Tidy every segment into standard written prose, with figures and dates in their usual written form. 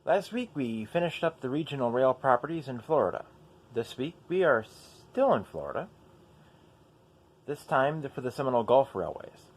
Last week we finished up the regional rail properties in Florida. This week we are still in Florida, this time for the Seminole Gulf Railways.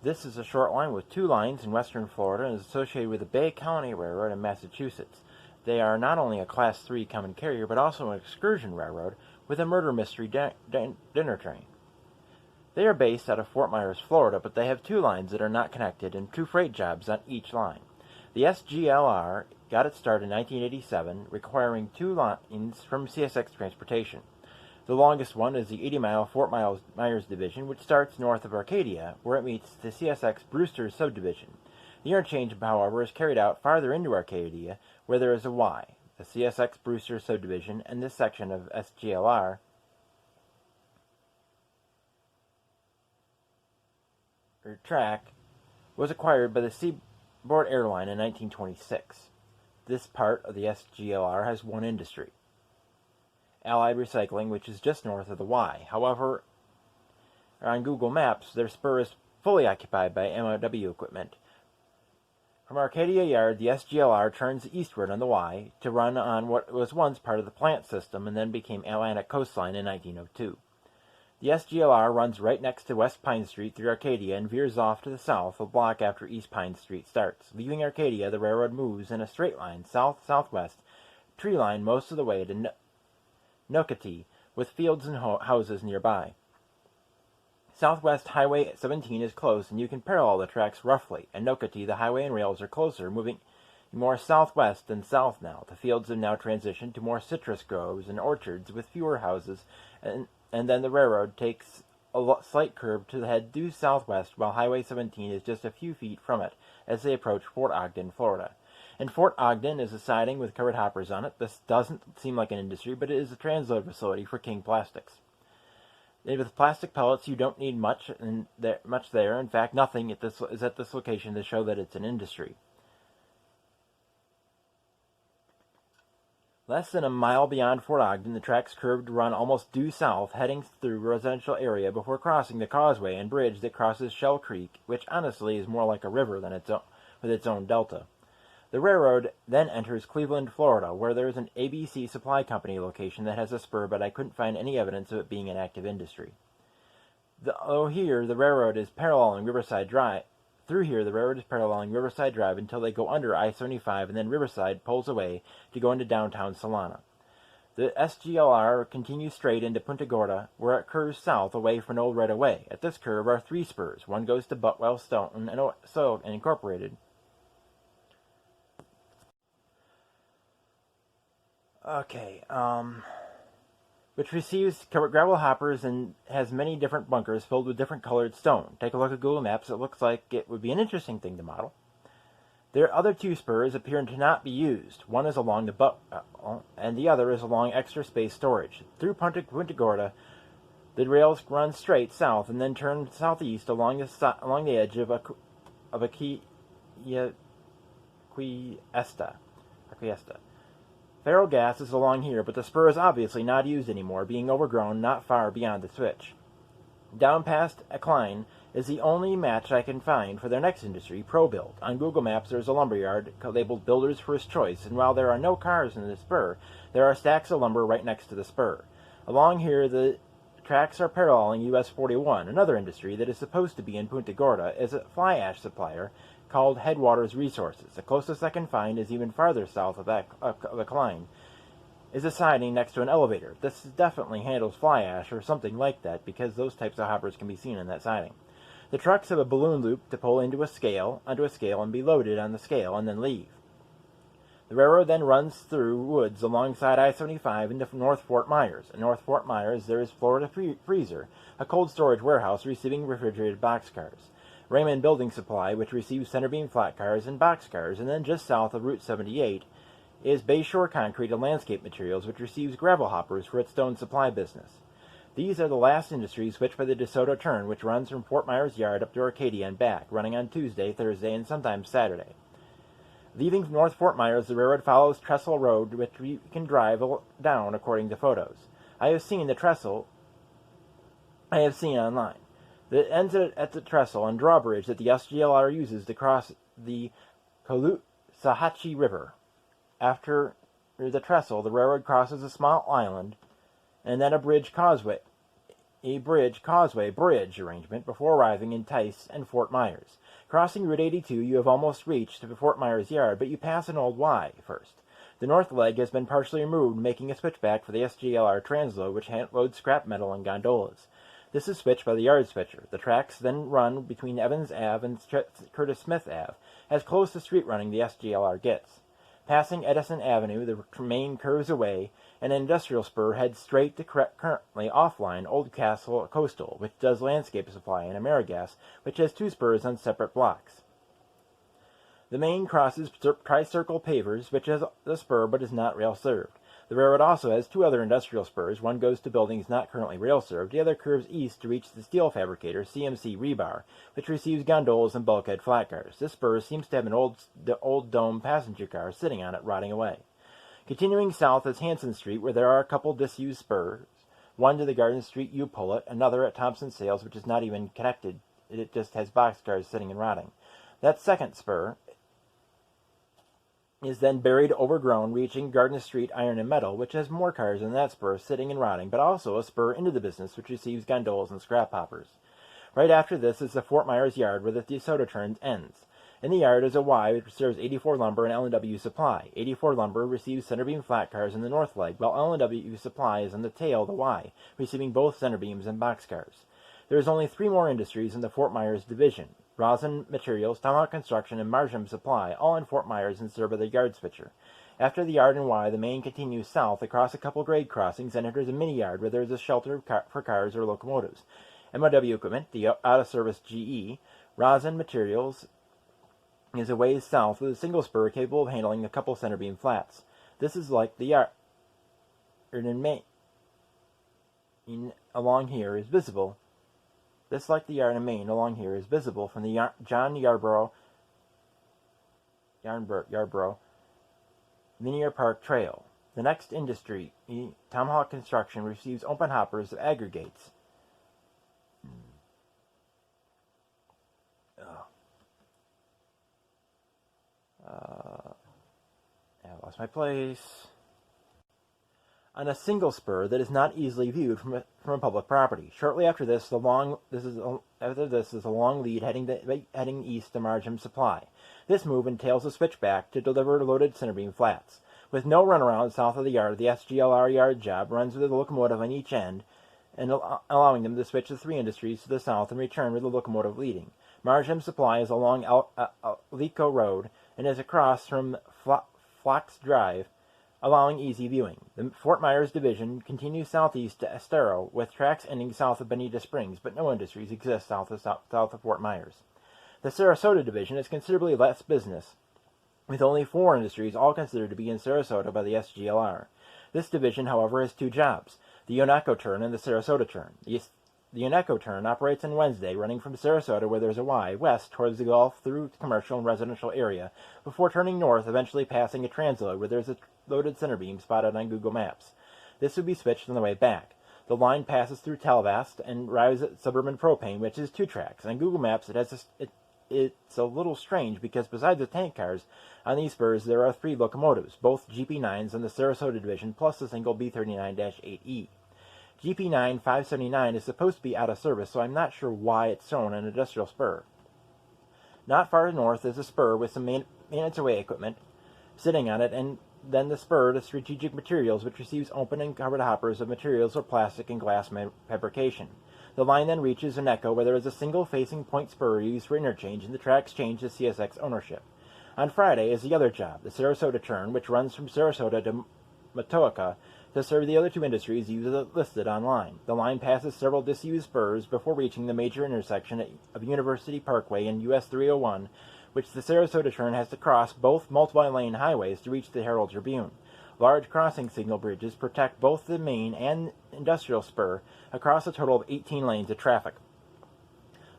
This is a short line with 2 lines in western Florida and is associated with the Bay County Railroad in Massachusetts. They are not only a Class 3 common carrier, but also an excursion railroad with a murder mystery dinner train. They are based out of Fort Myers, Florida, but they have 2 lines that are not connected and 2 freight jobs on each line. The SGLR got its start in 1987, requiring 2 lines from CSX Transportation. The longest one is the 80-mile Fort Myers Division, which starts north of Arcadia, where it meets the CSX Brewster subdivision. The interchange, however, is carried out farther into Arcadia, where there is a Y, the CSX Brewster subdivision, and this section of SGLR track was acquired by the Seaboard Airline in 1926. This part of the SGLR has one industry, Allied Recycling, which is just north of the Y. However, on Google Maps, their spur is fully occupied by MILW equipment. From Arcadia Yard, the SGLR turns eastward on the Y to run on what was once part of the plant system and then became Atlantic Coastline in 1902. The SGLR runs right next to West Pine Street through Arcadia and veers off to the south a block after East Pine Street starts. Leaving Arcadia, the railroad moves in a straight line south-southwest, tree line most of the way to Nocatee, with fields and houses nearby. Southwest Highway 17 is close, and you can parallel the tracks roughly. At Nocatee, the highway and rails are closer, moving more southwest than south now. The fields have now transitioned to more citrus groves and orchards with fewer houses, and then the railroad takes a slight curve to head due southwest, while Highway 17 is just a few feet from it as they approach Fort Ogden, Florida. And Fort Ogden is a siding with covered hoppers on it. This doesn't seem like an industry, but it is a transload facility for King Plastics. With plastic pellets, you don't need much there. In fact, nothing is at this location to show that it's an industry. Less than a mile beyond Fort Ogden, the tracks curved run almost due south, heading through a residential area before crossing the causeway and bridge that crosses Shell Creek, which honestly is more like a river than with its own delta. The railroad then enters Cleveland, Florida, where there is an ABC Supply Company location that has a spur, but I couldn't find any evidence of it being an active industry. Here, the railroad is paralleling Riverside Drive. Through here, the railroad is paralleling Riverside Drive until they go under I-75, and then Riverside pulls away to go into downtown Solana. The SGLR continues straight into Punta Gorda, where it curves south away from an old right-of-way. At this curve are 3 spurs. One goes to Butwell, Stoughton, and Soil Incorporated. Which receives gravel hoppers and has many different bunkers filled with different colored stone. Take a look at Google Maps. It looks like it would be an interesting thing to model. Their other 2 spurs appear to not be used. One is along the Butwell, and the other is along extra space storage. Through Punta Gorda, the rails run straight south and then turn southeast along the edge of Arquiesta. Feral gas is along here, but the spur is obviously not used anymore, being overgrown not far beyond the switch. Down past Klein is the only match I can find for their next industry, ProBuild. On Google Maps, there's a lumberyard labeled Builder's First Choice, and while there are no cars in the spur, there are stacks of lumber right next to the spur. Along here, the tracks are paralleling US 41. Another industry that is supposed to be in Punta Gorda is a fly ash supplier called Headwaters Resources. The closest I can find is even farther south of the Klein, is a siding next to an elevator. This definitely handles fly ash or something like that, because those types of hoppers can be seen in that siding. The trucks have a balloon loop to pull onto a scale, and be loaded on the scale and then leave. The railroad then runs through woods alongside I-75 into North Fort Myers. In North Fort Myers, there is Florida Freezer, a cold storage warehouse receiving refrigerated boxcars. Raymond Building Supply, which receives centerbeam flat cars and boxcars, and then just south of Route 78 is Bayshore Concrete and Landscape Materials, which receives gravel hoppers for its stone supply business. These are the last industries switched by the Sarasota Churn, which runs from Fort Myers Yard up to Arcadia and back, running on Tuesday, Thursday, and sometimes Saturday. Leaving North Fort Myers, the railroad follows Trestle Road, which we can drive down according to photos. I have seen the trestle online. That ends at the trestle and drawbridge that the SGLR uses to cross the Caloosahatchee River. After the trestle, the railroad crosses a small island and then a bridge causeway arrangement before arriving in Tice and Fort Meyers. Crossing Route 82, you have almost reached the Fort Meyers yard, but you pass an old Y first. The north leg has been partially removed, making a switchback for the SGLR transload, which loads scrap metal and gondolas. This is switched by the yard switcher. The tracks then run between Evans Ave and Curtis Smith Ave, as close to street running the SGLR gets. Passing Edison Avenue, the main curves away, and an industrial spur heads straight to currently offline Old Castle Coastal, which does landscape supply, and AmeriGas, which has two spurs on separate blocks. The main crosses tri-circle pavers, which has the spur but is not rail-served. The railroad also has two other industrial spurs. One goes to buildings not currently rail-served. The other curves east to reach the steel fabricator, CMC Rebar, which receives gondolas and bulkhead flat cars. This spur seems to have an old dome passenger car sitting on it, rotting away. Continuing south is Hanson Street, where there are a couple disused spurs. One to the Garden Street U-Pullet, another at Thompson Sales, which is not even connected. It just has boxcars sitting and rotting. That second spur is then buried, overgrown, reaching Garden Street Iron and Metal, which has more cars than that spur sitting and rotting, but also a spur into the business, which receives gondolas and scrap hoppers. Right after this is the Fort Myers yard, where the Sarasota Churn ends. In the yard is a Y, which serves 84 Lumber and L&W Supply. 84 Lumber receives centerbeam flat cars in the north leg, while L&W Supply is on the tail of the Y, receiving both centerbeams and boxcars. There is only three more industries in the Fort Myers division: Rosin Materials, Tomahawk Construction, and Marsham Supply, all in Fort Myers and served by the yard switcher. After the yard and Y, the main continues south across a couple grade crossings and enters a mini yard where there is a shelter for cars or locomotives. MILW equipment, the out-of-service GE, Rosin Materials is a ways south with a single spur capable of handling a couple centerbeam flats. This is like the yard in Maine. Along here is visible. This, like the yard in Maine along here, is visible from the John Yarborough Linear Park Trail. The next industry, Tomahawk Construction, receives open hoppers of aggregates. I lost my place. On a single spur that is not easily viewed from a public property. Shortly after this, is a long lead heading east to Marsham Supply. This move entails a switchback to deliver loaded centerbeam flats. With no runaround south of the yard, the SGLR yard job runs with a locomotive on each end, and allowing them to switch the three industries to the south and return with the locomotive leading. Marsham Supply is along Lico Road and is across from Fox Drive, allowing easy viewing. The Fort Myers division continues southeast to Estero, with tracks ending south of Bonita Springs, but no industries exist south of Fort Myers. The Sarasota division is considerably less business, with only 4 industries, all considered to be in Sarasota by the SGLR. This division, however, has 2 jobs: the Yonako turn and the Sarasota turn. The Yonako turn operates on Wednesday, running from Sarasota, where there's a Y, west towards the Gulf through the commercial and residential area, before turning north, eventually passing a transload where there's a loaded centerbeam spotted on Google Maps. This would be switched on the way back. The line passes through Telvast and arrives at Suburban Propane, which is 2 tracks. On Google Maps, it's a little strange because besides the tank cars, on these spurs there are 3 locomotives, both GP9s on the Sarasota Division, plus a single B39-8E. GP9 579 is supposed to be out of service, so I'm not sure why it's shown on an industrial spur. Not far north is a spur with some maintenance away equipment sitting on it, and then the spur to Strategic Materials, which receives open and covered hoppers of materials for plastic and glass fabrication. The line then reaches Oneco, where there is a single facing point spur used for interchange, and the tracks change to CSX ownership. On Friday is the other job, the Sarasota Churn, which runs from Sarasota to Matoaka to serve the other 2 industries listed online. The line passes several disused spurs before reaching the major intersection of University Parkway and US 301, which the Sarasota Churn has to cross both multi-lane highways to reach the Herald Tribune. Large crossing signal bridges protect both the main and industrial spur across a total of 18 lanes of traffic.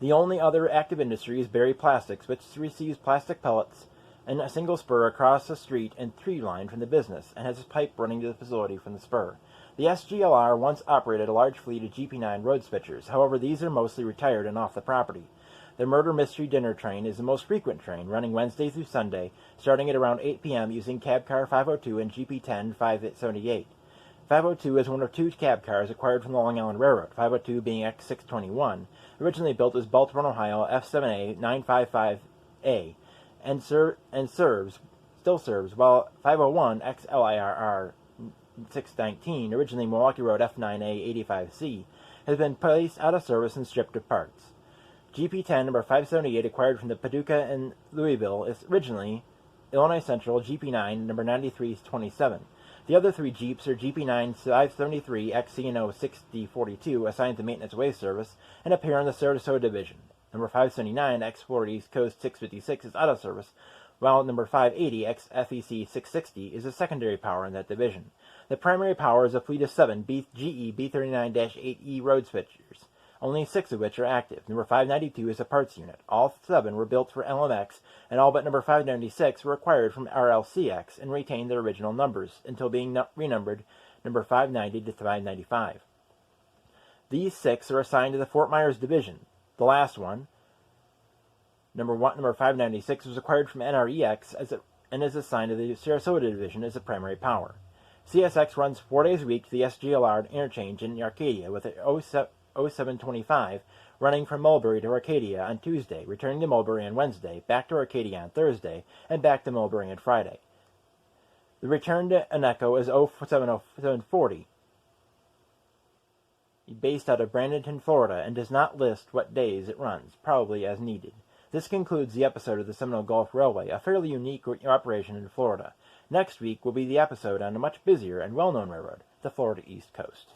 The only other active industry is Berry Plastics, which receives plastic pellets and a single spur across the street and tree line from the business, and has a pipe running to the facility from the spur. The SGLR once operated a large fleet of GP9 road switchers. However, these are mostly retired and off the property. The Murder Mystery Dinner train is the most frequent train, running Wednesday through Sunday, starting at around 8 p.m. using Cab Car 502 and GP10 578. 502 is one of two cab cars acquired from the Long Island Railroad, 502 being X621, originally built as Baltimore, Ohio F7A 955A, and still serves, while 501 ex-LIRR 619, originally Milwaukee Road F9A 85C, has been placed out of service and stripped of parts. GP10 number 578, acquired from the Paducah in Louisville, is originally Illinois Central GP9 number 9327. The other three Jeeps are GP9 573 ex-C&O 6042, assigned to Maintenance Waste Service, and appear on the Sarasota Division. Number 579 ex-Florida East Coast 656 is out of service, while number 580 ex-FEC 660 is a secondary power in that division. The primary power is a fleet of 7 GE B39-8E road switchers, only 6 of which are active. Number 592 is a parts unit. All 7 were built for LMX, and all but number 596 were acquired from RLCX and retained their original numbers until being renumbered number 590 to 595. These 6 are assigned to the Fort Meyers Division. The last one, number 596, was acquired from NREX and is assigned to the Sarasota Division as a primary power. CSX runs 4 days a week to the SGLR interchange in Arcadia, with a 0725 running from Mulberry to Arcadia on Tuesday, returning to Mulberry on Wednesday, back to Arcadia on Thursday, and back to Mulberry on Friday. The return to Oneco is 0740, based out of Bradenton, Florida, and does not list what days it runs, probably as needed. This concludes the episode of the Seminole Gulf Railway, a fairly unique operation in Florida. Next week will be the episode on a much busier and well-known railroad, the Florida East Coast.